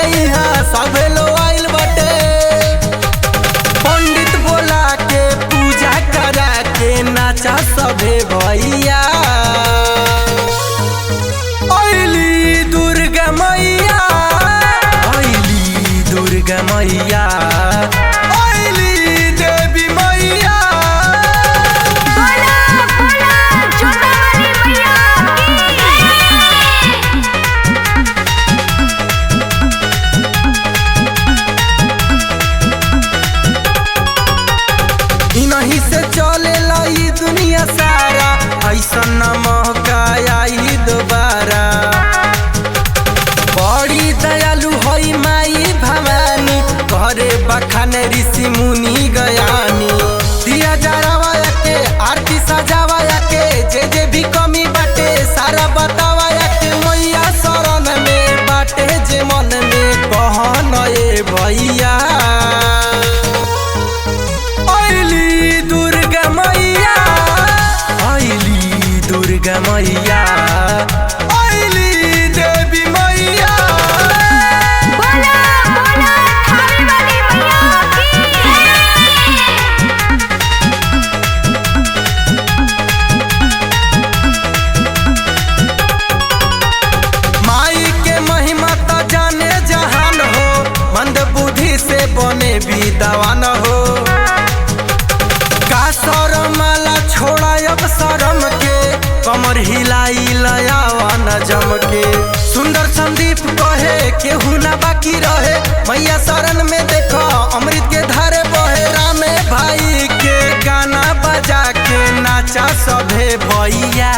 के यहाँ सबे लोग आइल बाटे। पंडित बोला के पूजा करा के नाचा सबे भैया। आइली दुर्गा मैया, आइली दुर्गा मैया, आइली देवी मैया। बोला बोला जोतावाली मैया की। इन्हीं से चलेला ई दुनिया सारा, ऐसा न मौका आई दोबारा। बड़ी दयालु होई माई भवानी, करे बखान ऋषि मुनि गयानी। दिया जरावाया के आरती सजावाया के, जे भी कमी बाटे सारा बतावाया के। मैया शरण में बाटे जे मन में कहन ए भैया। आइली दुर्गा मैया, आइली दुर्गा मैया, आइली देवी मैया। बोला बोला थावे वाली मैया की। माई के महिमा तो जाने जहान हो, मंद बुद्धि से बने विद्वान हो। का शरम माला छोड़ा अब शरम के, कमर हिलाई लयावा न जम के। सुंदर संदीप कहे केहू ना बाकी रहे, मैया शरण में देखो अमृत के धारे बहे। रामे भाई के गाना बजा के नाचा सभे भैया।